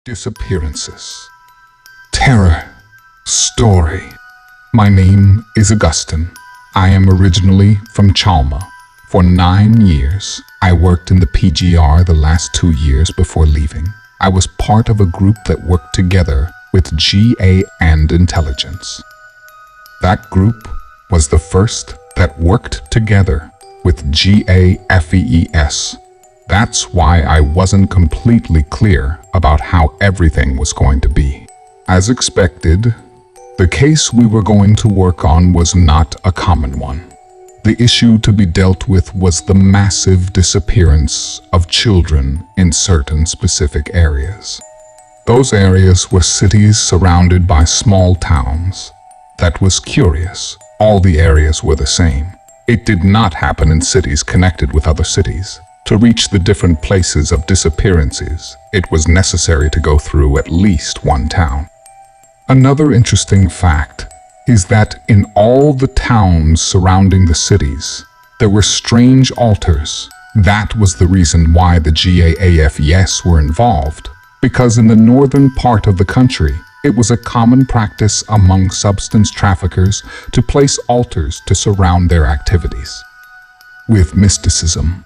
Disappearances. Terror. Story. My name is Agustin. I am originally from Chalma. For 9 years, I worked in the PGR the last 2 years before leaving. I was part of a group that worked together with GA and intelligence. That group was the first that worked together with GAFES. That's why I wasn't completely clear about how everything was going to be. As expected, the case we were going to work on was not a common one. The issue to be dealt with was the massive disappearance of children in certain specific areas. Those areas were cities surrounded by small towns. That was curious. All the areas were the same. It did not happen in cities connected with other cities. To reach the different places of disappearances, it was necessary to go through at least one town. Another interesting fact is that in all the towns surrounding the cities, there were strange altars. That was the reason why the GAFES were involved, because in the northern part of the country, it was a common practice among substance traffickers to place altars to surround their activities with mysticism.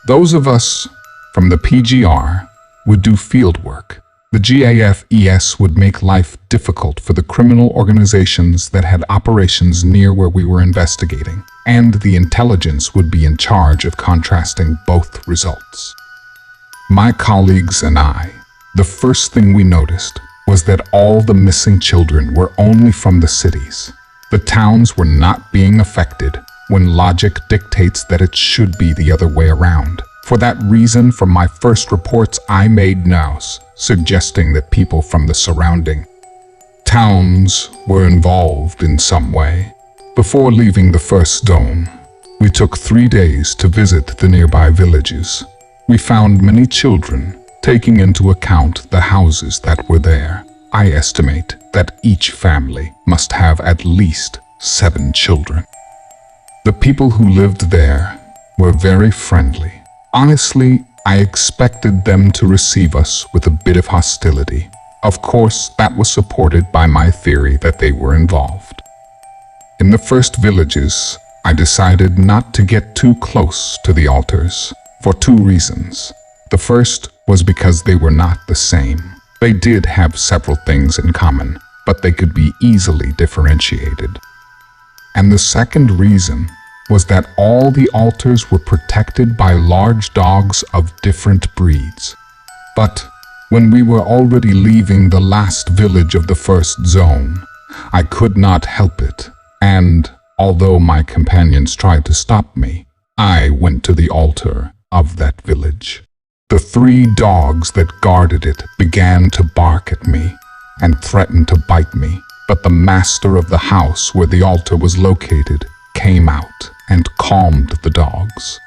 Those of us from the PGR would do field work. The GAFES would make life difficult for the criminal organizations that had operations near where we were investigating, and the intelligence would be in charge of contrasting both results. My colleagues and I, the first thing we noticed was that all the missing children were only from the cities. The towns were not being affected when logic dictates that it should be the other way around. For that reason, from my first reports, I made nows, suggesting that people from the surrounding towns were involved in some way. Before leaving the first zone, we took 3 days to visit the nearby villages. We found many children, taking into account the houses that were there. I estimate that each family must have at least 7 children. The people who lived there were very friendly. Honestly, I expected them to receive us with a bit of hostility. Of course, that was supported by my theory that they were involved. In the first villages, I decided not to get too close to the altars for 2 reasons. The first was because they were not the same. They did have several things in common, but they could be easily differentiated. And the second reason was that all the altars were protected by large dogs of different breeds. But when we were already leaving the last village of the first zone, I could not help it, and although my companions tried to stop me, I went to the altar of that village. The 3 dogs that guarded it began to bark at me and threatened to bite me, but the master of the house where the altar was located came out and calmed the dogs,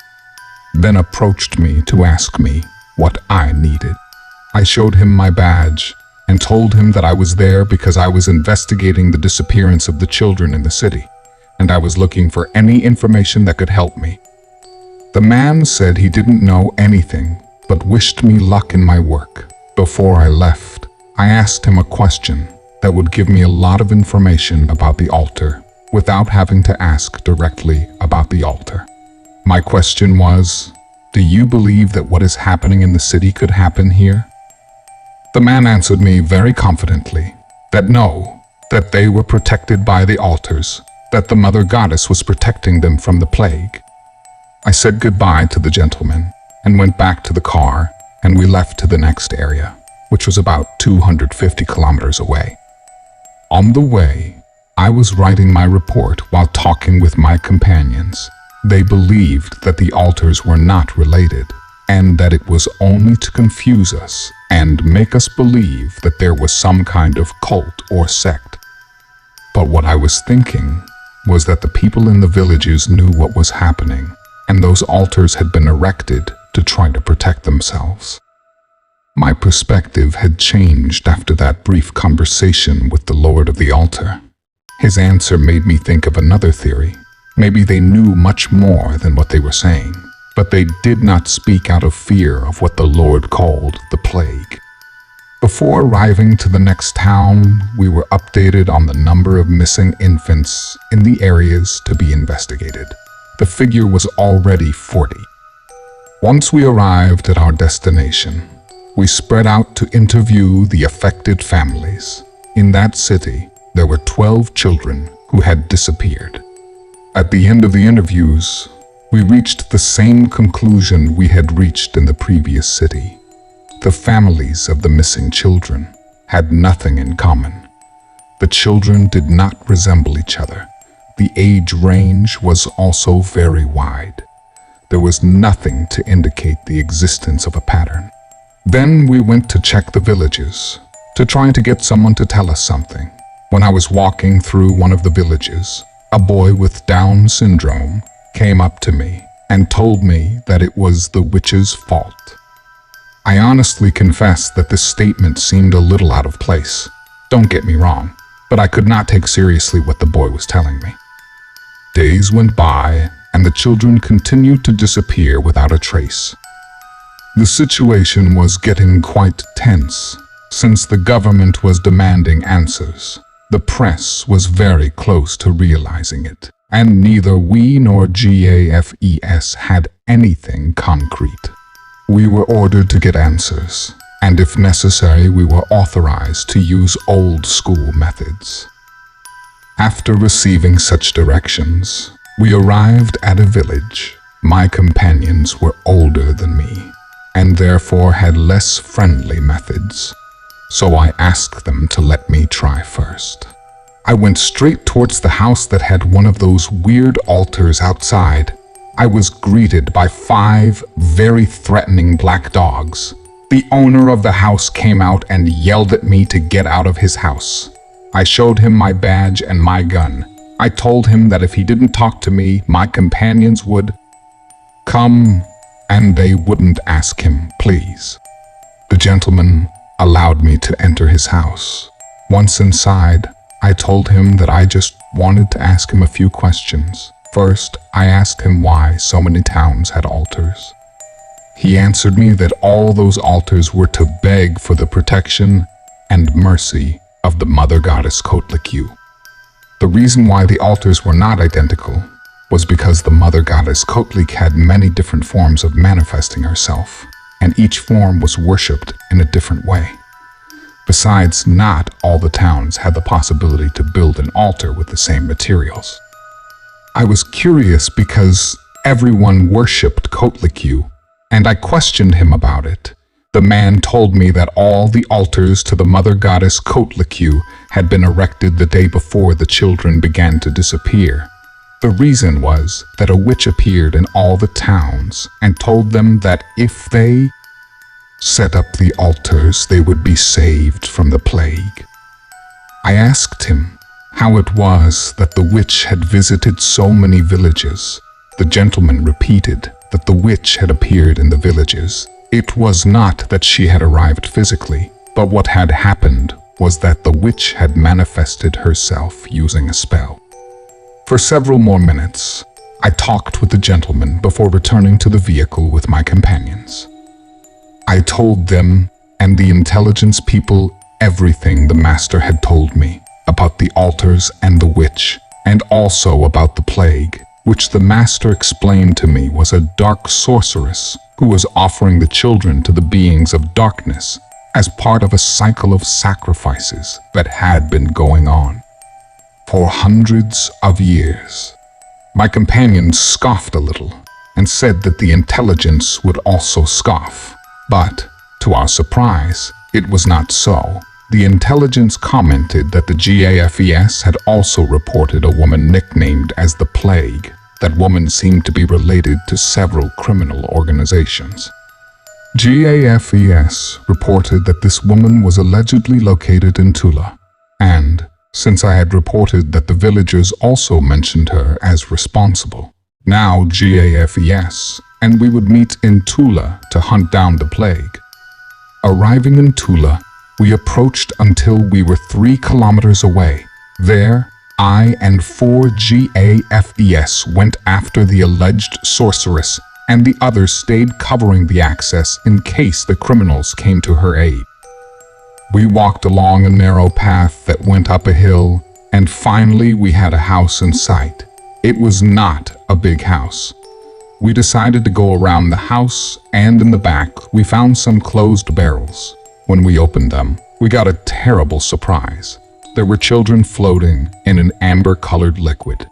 then approached me to ask me what I needed. I showed him my badge and told him that I was there because I was investigating the disappearance of the children in the city, and I was looking for any information that could help me. The man said he didn't know anything, but wished me luck in my work. Before I left, I asked him a question that would give me a lot of information about the altar without having to ask directly about the altar. My question was, do you believe that what is happening in the city could happen here? The man answered me very confidently that no, that they were protected by the altars, that the Mother Goddess was protecting them from the plague. I said goodbye to the gentleman and went back to the car, and we left to the next area, which was about 250 kilometers away. On the way, I was writing my report while talking with my companions. They believed that the altars were not related, and that it was only to confuse us and make us believe that there was some kind of cult or sect. But what I was thinking was that the people in the villages knew what was happening, and those altars had been erected to try to protect themselves. My perspective had changed after that brief conversation with the Lord of the Altar. His answer made me think of another theory. Maybe they knew much more than what they were saying, but they did not speak out of fear of what the Lord called the plague. Before arriving to the next town, we were updated on the number of missing infants in the areas to be investigated. The figure was already 40. Once we arrived at our destination, we spread out to interview the affected families. In that city, there were 12 children who had disappeared. At the end of the interviews, we reached the same conclusion we had reached in the previous city. The families of the missing children had nothing in common. The children did not resemble each other. The age range was also very wide. There was nothing to indicate the existence of a pattern. Then we went to check the villages, to try to get someone to tell us something. When I was walking through one of the villages, a boy with Down syndrome came up to me and told me that it was the witch's fault. I honestly confess that this statement seemed a little out of place. Don't get me wrong, but I could not take seriously what the boy was telling me. Days went by, and the children continued to disappear without a trace. The situation was getting quite tense, since the government was demanding answers. The press was very close to realizing it, and neither we nor GAFES had anything concrete. We were ordered to get answers, and if necessary, we were authorized to use old-school methods. After receiving such directions, we arrived at a village. My companions were older than me, and therefore had less friendly methods, so I asked them to let me try first. I went straight towards the house that had one of those weird altars outside. I was greeted by 5 very threatening black dogs. The owner of the house came out and yelled at me to get out of his house. I showed him my badge and my gun. I told him that if he didn't talk to me, my companions would come, and they wouldn't ask him, please. The gentleman allowed me to enter his house. Once inside, I told him that I just wanted to ask him a few questions. First, I asked him why so many towns had altars. He answered me that all those altars were to beg for the protection and mercy of the mother goddess Kotlikyu. The reason why the altars were not identical was because the mother goddess Kotlik had many different forms of manifesting herself, and each form was worshipped in a different way. Besides, not all the towns had the possibility to build an altar with the same materials. I was curious because everyone worshipped Kotlikyu, and I questioned him about it. The man told me that all the altars to the mother goddess Kotlikyu had been erected the day before the children began to disappear. The reason was that a witch appeared in all the towns and told them that if they set up the altars, they would be saved from the plague. I asked him how it was that the witch had visited so many villages. The gentleman repeated that the witch had appeared in the villages. It was not that she had arrived physically, but what had happened was that the witch had manifested herself using a spell. For several more minutes, I talked with the gentleman before returning to the vehicle with my companions. I told them and the intelligence people everything the master had told me about the altars and the witch, and also about the plague, which the master explained to me was a dark sorceress who was offering the children to the beings of darkness as part of a cycle of sacrifices that had been going on for hundreds of years. My companions scoffed a little and said that the intelligence would also scoff, but to our surprise, it was not so. The intelligence commented that the GAFES had also reported a woman nicknamed as the Plague. That woman seemed to be related to several criminal organizations. GAFES reported that this woman was allegedly located in Tula, and since I had reported that the villagers also mentioned her as responsible, now GAFES and we would meet in Tula to hunt down the plague. Arriving in Tula, we approached until we were 3 kilometers away. There, I and 4 GAFES went after the alleged sorceress, and the others stayed covering the access in case the criminals came to her aid. We walked along a narrow path that went up a hill, and finally we had a house in sight. It was not a big house. We decided to go around the house, and in the back we found some closed barrels. When we opened them, we got a terrible surprise. There were children floating in an amber-colored liquid.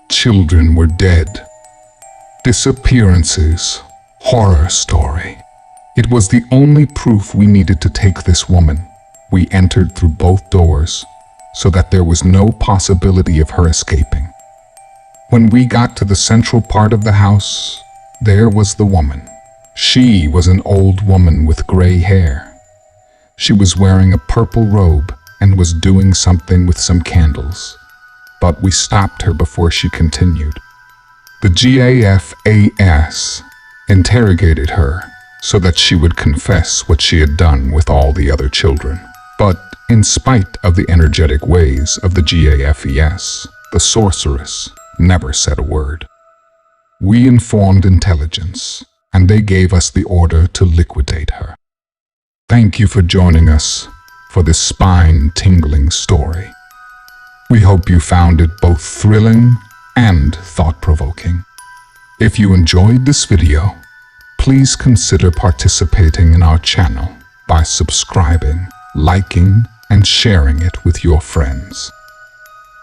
Children were dead. Disappearances. Horror story. It was the only proof we needed to take this woman. We entered through both doors, so that there was no possibility of her escaping. When we got to the central part of the house, there was the woman. She was an old woman with gray hair. She was wearing a purple robe and was doing something with some candles. But we stopped her before she continued. The GAFES interrogated her so that she would confess what she had done with all the other children. But in spite of the energetic ways of the GAFES, the sorceress never said a word. We informed intelligence, and they gave us the order to liquidate her. Thank you for joining us for this spine-tingling story. We hope you found it both thrilling and thought-provoking. If you enjoyed this video, please consider participating in our channel by subscribing, liking, and sharing it with your friends.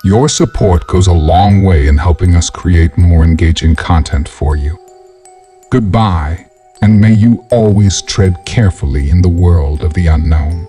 Your support goes a long way in helping us create more engaging content for you. Goodbye, and may you always tread carefully in the world of the unknown.